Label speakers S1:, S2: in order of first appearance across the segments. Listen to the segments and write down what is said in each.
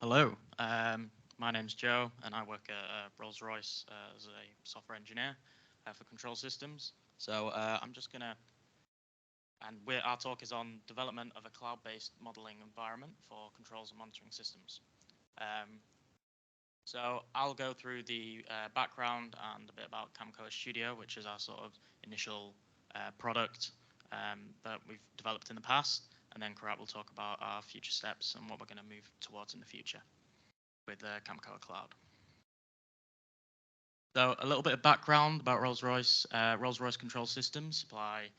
S1: Hello, my name's Joe, and I work at Rolls-Royce as a software engineer for control systems. So I'm just gonna, and our talk is on development of a cloud-based modeling environment for controls and monitoring systems. Um, so I'll go through the background and a bit about Camcoa Studio, which is our sort of initial product that we've developed in the past, and then Qurat will talk about our future steps and what we're going to move towards in the future with Camcoa Cloud. So a little bit of background about Rolls-Royce. Rolls-Royce Control Systems supply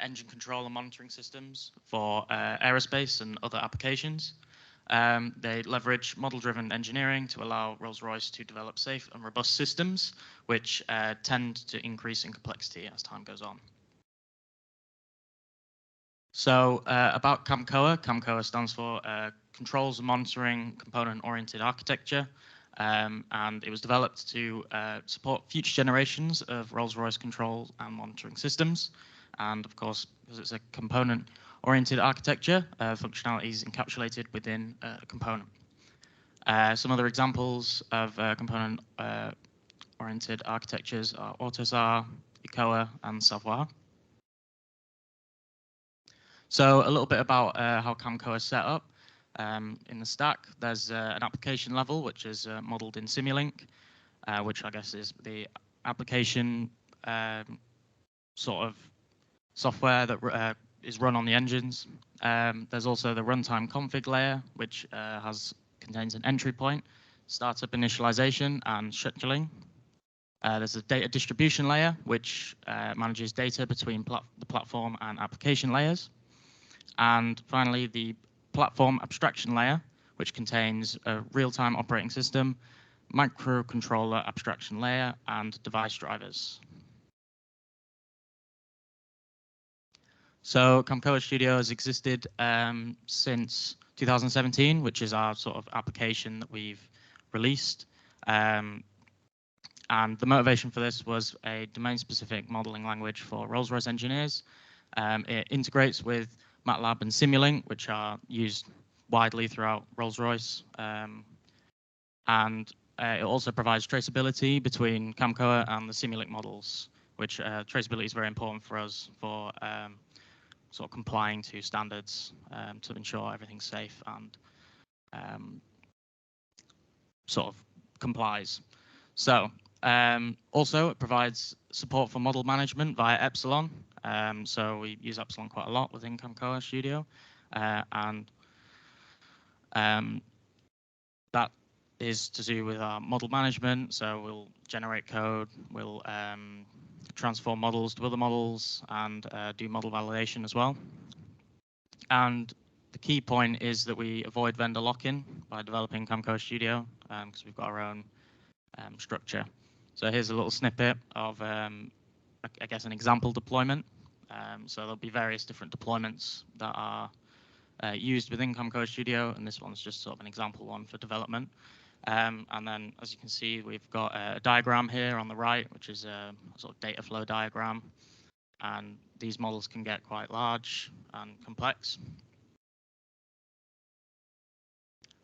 S1: engine control and monitoring systems for aerospace and other applications. They leverage model-driven engineering to allow Rolls-Royce to develop safe and robust systems, which tend to increase in complexity as time goes on. So about Camcoa, Camcoa stands for Controls and Monitoring Component-Oriented Architecture. And it was developed to support future generations of Rolls-Royce control and monitoring systems. And of course, because it's a component-oriented architecture, functionality is encapsulated within a component. Some other examples of component-oriented architectures are AutoSAR, ECOA, and Savoir. So a little bit about how Camcoa is set up. In the stack, there's an application level, which is modeled in Simulink, which I guess is the application sort of software that is run on the engines. There's also the runtime config layer, which contains an entry point, startup initialization, and scheduling. There's a data distribution layer, which manages data between the platform and application layers. And finally, the platform abstraction layer, which contains a real-time operating system, microcontroller abstraction layer, and device drivers. So Camcoa Studio has existed since 2017, which is our sort of application that we've released. And the motivation for this was a domain-specific modeling language for Rolls-Royce engineers. It integrates with MATLAB and Simulink, which are used widely throughout Rolls-Royce. And it also provides traceability between Camcoa and the Simulink models, which traceability is very important for us for sort of complying to standards to ensure everything's safe and sort of complies. So also it provides support for model management via Epsilon. So we use Epsilon quite a lot within Camcoa Studio, and that is to do with our model management. So we'll generate code, we'll transform models to other models, and do model validation as well. And the key point is that we avoid vendor lock-in by developing Camcoa Studio, because we've got our own structure. So here's a little snippet of, I guess, an example deployment. So there'll be various different deployments that are used within Camcoa Studio, and this one's just sort of an example one for development. And then, as you can see, we've got a diagram here on the right, which is a sort of data flow diagram. And these models can get quite large and complex.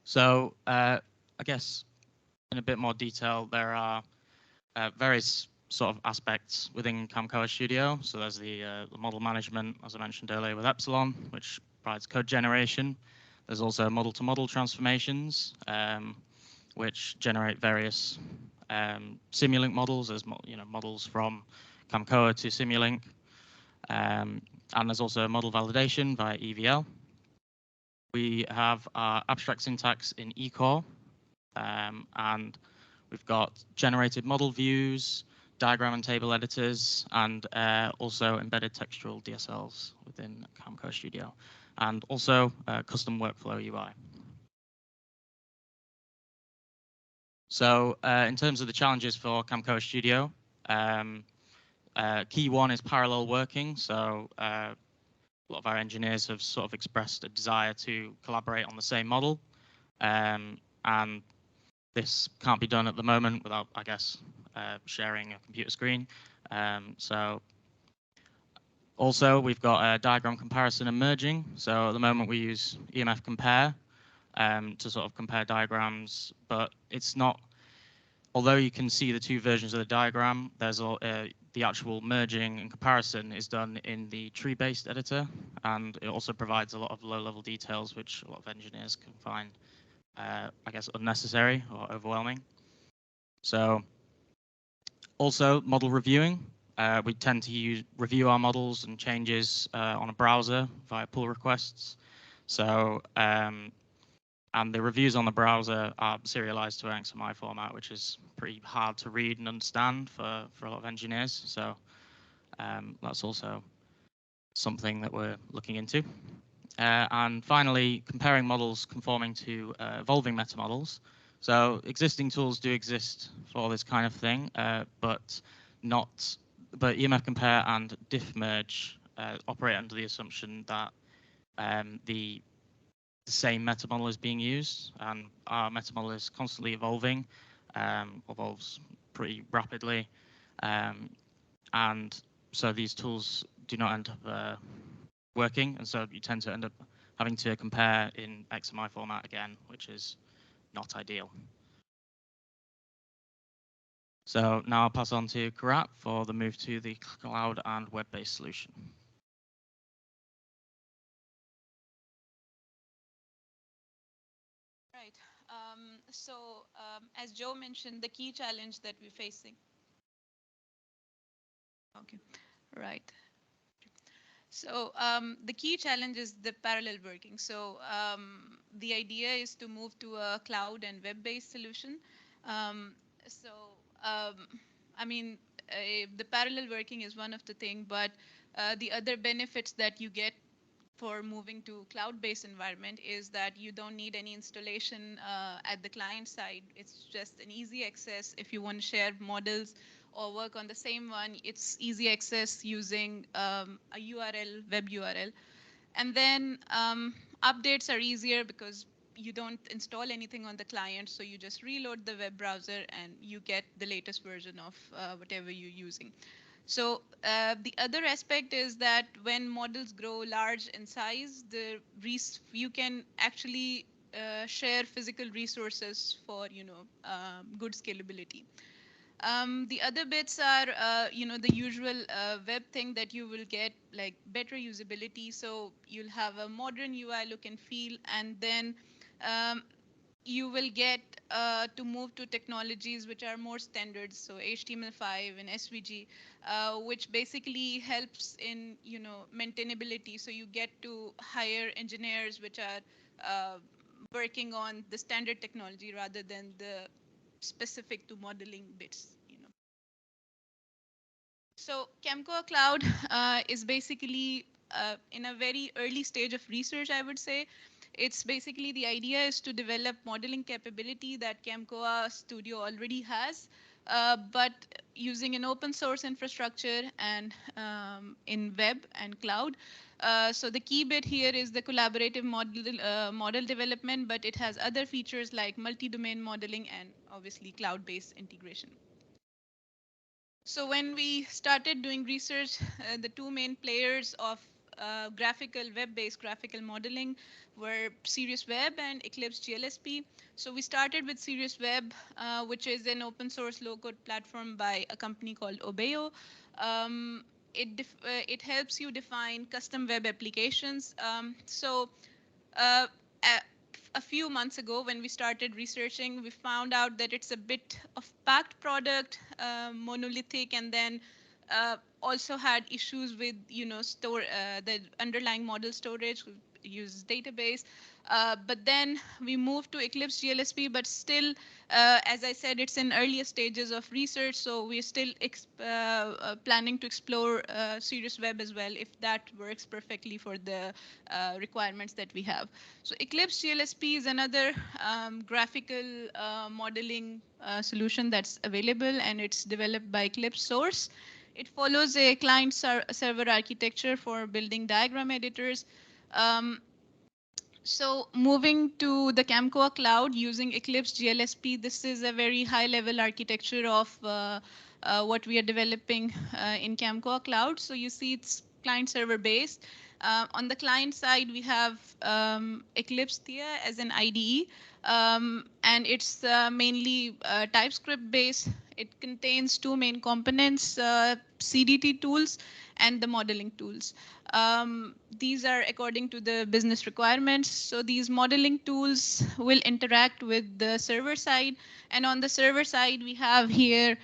S1: So I guess in a bit more detail, there are various sort of aspects within Camcoa Studio. So there's the model management, as I mentioned earlier, with Epsilon, which provides code generation. There's also model-to-model transformations, which generate various Simulink models. There's models from Camcoa to Simulink. And there's also model validation via EVL. We have our abstract syntax in eCore, and we've got generated model views, diagram and table editors, and also embedded textual DSLs within Camcoa Studio, and also custom workflow UI. So in terms of the challenges for Camcoa Studio, key one is parallel working. So a lot of our engineers have sort of expressed a desire to collaborate on the same model, and this can't be done at the moment without, I guess, sharing a computer screen. So also we've got diagram comparison and merging. So at the moment we use EMF compare, to sort of compare diagrams, but it's not, although you can see the two versions of the diagram, there's the actual merging and comparison is done in the tree-based editor, and it also provides a lot of low-level details which a lot of engineers can find, I guess, unnecessary or overwhelming. So also model reviewing. We tend to review our models and changes on a browser via pull requests. So and the reviews on the browser are serialized to an XML format, which is pretty hard to read and understand for a lot of engineers. So that's also something that we're looking into. And finally, comparing models conforming to evolving meta models. So existing tools do exist for this kind of thing, but EMF compare and diff merge operate under the assumption that the same meta model is being used, and our meta model is constantly evolving, evolves pretty rapidly, and so these tools do not end up working, and so you tend to end up having to compare in XMI format again, which is not ideal. So now I'll pass on to Qurat for the move to the cloud and web-based solution.
S2: Right. As Joe mentioned, the key challenge that we're facing. Okay. Right. The key challenge is the parallel working. The idea is to move to a cloud and web-based solution. Um, so, um, I mean, the parallel working is one of the things, but the other benefits that you get for moving to cloud-based environment is that you don't need any installation at the client side. It's just an easy access. If you want to share models or work on the same one, it's easy access using a URL, web URL. And then updates are easier because you don't install anything on the client, so you just reload the web browser and you get the latest version of whatever you're using. The other aspect is that when models grow large in size, you can actually share physical resources for good scalability. The other bits are, the usual web thing that you will get, like better usability. So you'll have a modern UI look and feel, and then um, you will get to move to technologies which are more standards, so HTML5 and SVG, which basically helps in maintainability. So you get to hire engineers which are working on the standard technology rather than the specific to modeling bits. So Chemco Cloud is basically in a very early stage of research, I would say. It's basically the idea is to develop modeling capability that Chemcoa Studio already has, but using an open source infrastructure and in web and cloud. So the key bit here is the collaborative model development, but it has other features like multi-domain modeling and obviously cloud-based integration. So when we started doing research, the two main players of web-based graphical modeling were Serious Web and Eclipse GLSP. So we started with Serious Web, which is an open source low-code platform by a company called Obeo. It helps you define custom web applications. Uh, a few months ago when we started researching, we found out that it's a bit of packed product, monolithic, and then also had issues with the underlying model storage. We use database, but then we moved to Eclipse GLSP, but still, as I said, it's in earlier stages of research, so we're still planning to explore Serious Web as well if that works perfectly for the requirements that we have. So Eclipse GLSP is another graphical modeling solution that's available, and it's developed by Eclipse Source. It follows a client-server architecture for building diagram editors. Um, so moving to the Camcoa cloud using Eclipse GLSP, this is a very high-level architecture of what we are developing in Camcoa cloud. So you see it's client-server based. On the client side, we have Eclipse Thea as an IDE, and it's mainly TypeScript based. It contains two main components, CDT tools and the modeling tools. These are according to the business requirements. So these modeling tools will interact with the server side. And on the server side, we have here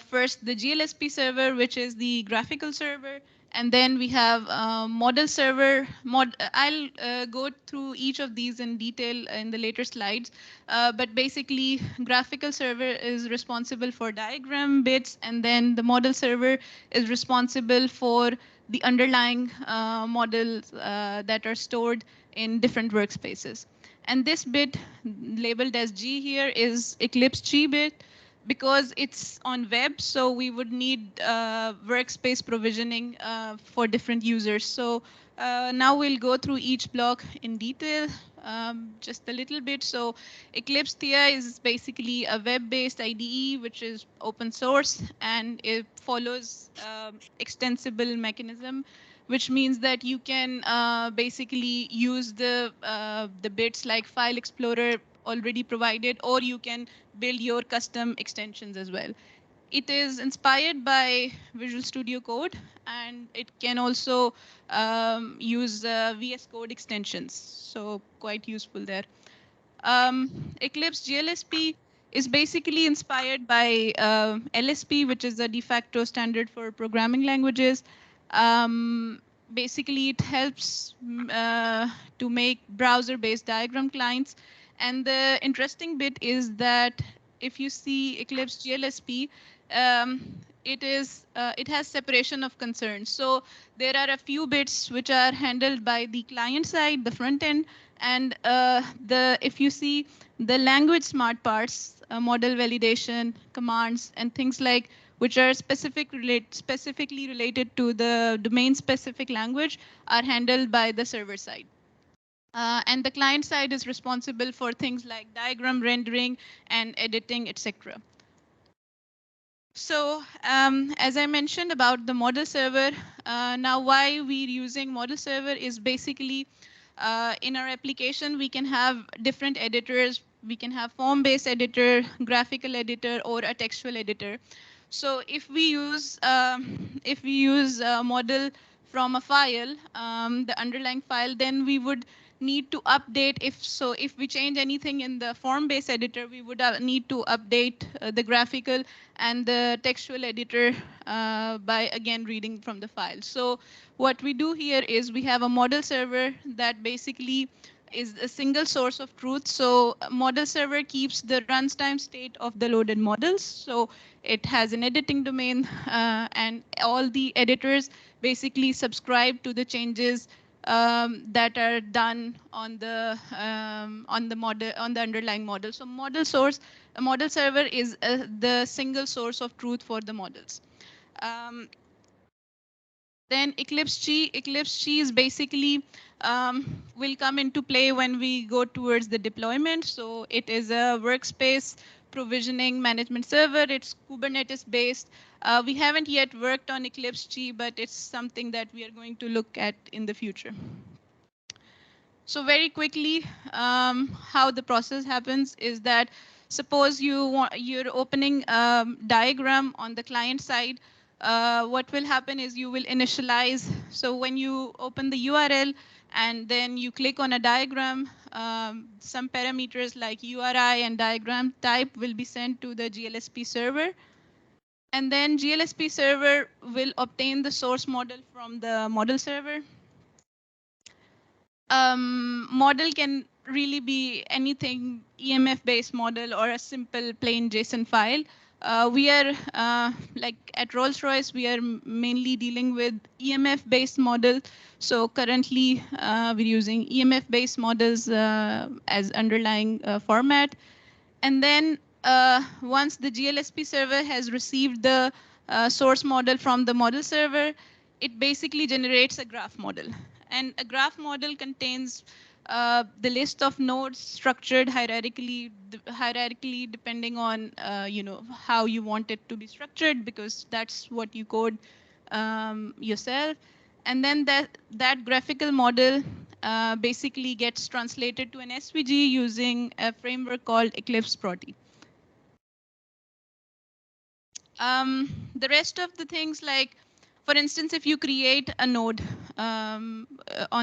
S2: first the GLSP server, which is the graphical server. And then we have model server. I'll go through each of these in detail in the later slides. But basically, graphical server is responsible for diagram bits, and then the model server is responsible for the underlying models that are stored in different workspaces. And this bit labeled as G here is Eclipse G bit because it's on web, so we would need workspace provisioning for different users. So now we'll go through each block in detail, just a little bit. So Eclipse Thea is basically a web-based IDE, which is open source, and it follows extensible mechanism, which means that you can basically use the bits like File Explorer already provided, or you can build your custom extensions as well. It is inspired by Visual Studio Code, and it can also use VS Code extensions, so quite useful there. Eclipse GLSP is basically inspired by LSP, which is the de facto standard for programming languages. Basically, it helps to make browser-based diagram clients. And the interesting bit is that if you see Eclipse GLSP, um, it has separation of concerns. So there are a few bits which are handled by the client side, the front end, and if you see the language smart parts, model validation, commands, and things like which are specifically related to the domain-specific language are handled by the server side. And the client side is responsible for things like diagram rendering and editing, etc. So as I mentioned about the model server, now why we're using model server is basically in our application, we can have different editors. We can have form-based editor, graphical editor, or a textual editor. So if we use a model from a file, the underlying file, then we would need to update if we change anything in the form-based editor, we would need to update the graphical and the textual editor by again reading from the file. So what we do here is we have a model server that basically is a single source of truth. So model server keeps the runtime state of the loaded models. So it has an editing domain, and all the editors basically subscribe to the changes that are done on the model, on the underlying model. So a model server is the single source of truth for the models. Then Eclipse G is basically will come into play when we go towards the deployment. So it is a workspace provisioning management server. It's Kubernetes based. We haven't yet worked on Eclipse G, but it's something that we are going to look at in the future. So very quickly, how the process happens is that suppose you're opening a diagram on the client side. What will happen is you will initialize. So when you open the URL and then you click on a diagram, some parameters like URI and diagram type will be sent to the GLSP server. And then GLSP server will obtain the source model from the model server. Model can really be anything, EMF-based model or a simple plain JSON file. We are, like at Rolls-Royce, we are mainly dealing with EMF-based model. So currently, we're using EMF-based models as underlying format. And then once the GLSP server has received the source model from the model server, it basically generates a graph model. And a graph model contains the list of nodes structured hierarchically depending on how you want it to be structured, because that's what you code yourself. And then that graphical model basically gets translated to an SVG using a framework called Eclipse Proti. The rest of the things, like, for instance, if you create a node on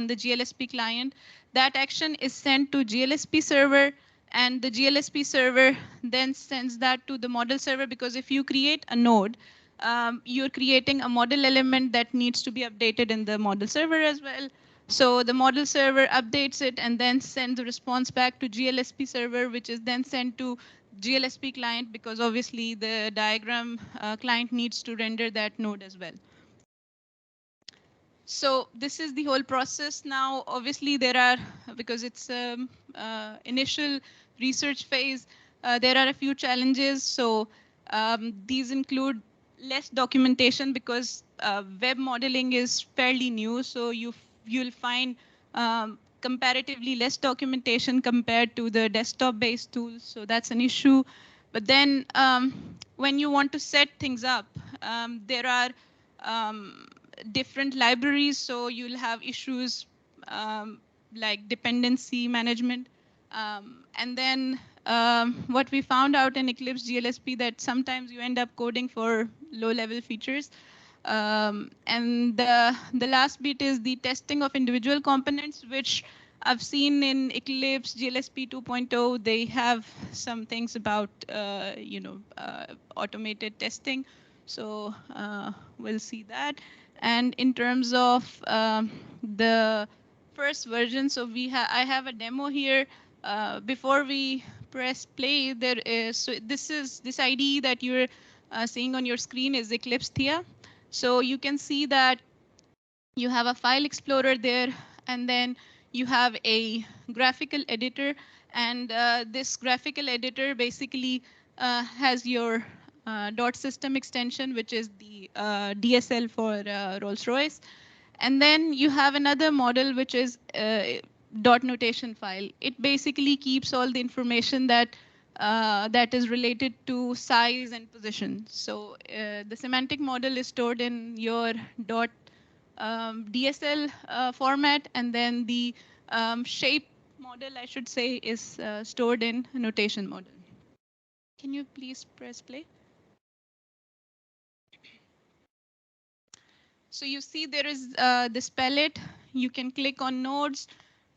S2: the GLSP client, that action is sent to GLSP server, and the GLSP server then sends that to the model server, because if you create a node, you're creating a model element that needs to be updated in the model server as well. So the model server updates it and then sends the response back to GLSP server, which is then sent to GLSP client, because obviously the diagram client needs to render that node as well. So this is the whole process now. Obviously there are, because it's initial research phase, there are a few challenges. So these include less documentation, because web modeling is fairly new. So you'll find comparatively less documentation compared to the desktop-based tools. So that's an issue. But then when you want to set things up, there are different libraries, so you'll have issues like dependency management. And then what we found out in Eclipse GLSP, that sometimes you end up coding for low-level features. And the last bit is the testing of individual components, which I've seen in Eclipse GLSP 2.0. They have some things about automated testing. So we'll see that. And in terms of the first version, so I have a demo here. Before we press play, there is, so this IDE that you're seeing on your screen is Eclipse Thea. So you can see that you have a file explorer there, and then you have a graphical editor. And this graphical editor basically has your dot system extension, which is the DSL for Rolls-Royce. And then you have another model, which is dot notation file. It basically keeps all the information that that is related to size and position. So the semantic model is stored in your dot DSL format, and then the shape model, I should say, is stored in notation model. Can you please press play? So you see there is this palette. You can click on nodes,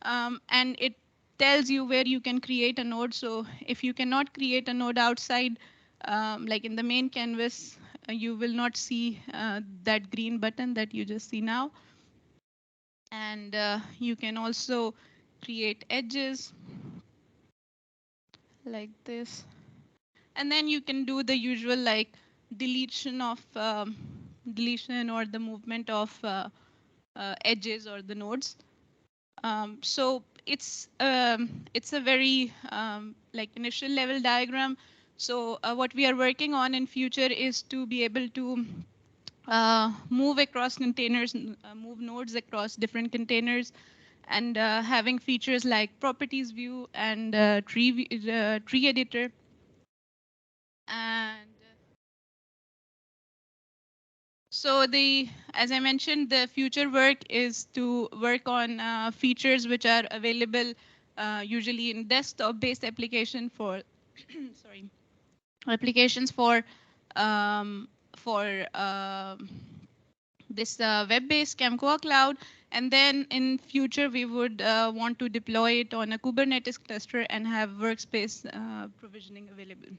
S2: and it tells you where you can create a node. So if you cannot create a node outside, like in the main canvas, you will not see that green button that you just see now. And you can also create edges like this. And then you can do the usual, like deletion of deletion or the movement of edges or the nodes. So it's a very like initial level diagram. So what we are working on in future is to be able to move across containers, move nodes across different containers, and having features like properties view and tree editor. And so as I mentioned, the future work is to work on features which are available usually in desktop-based application for, sorry, applications for um, this web-based Camcoa cloud. And then in future, we would want to deploy it on a Kubernetes cluster and have workspace provisioning available.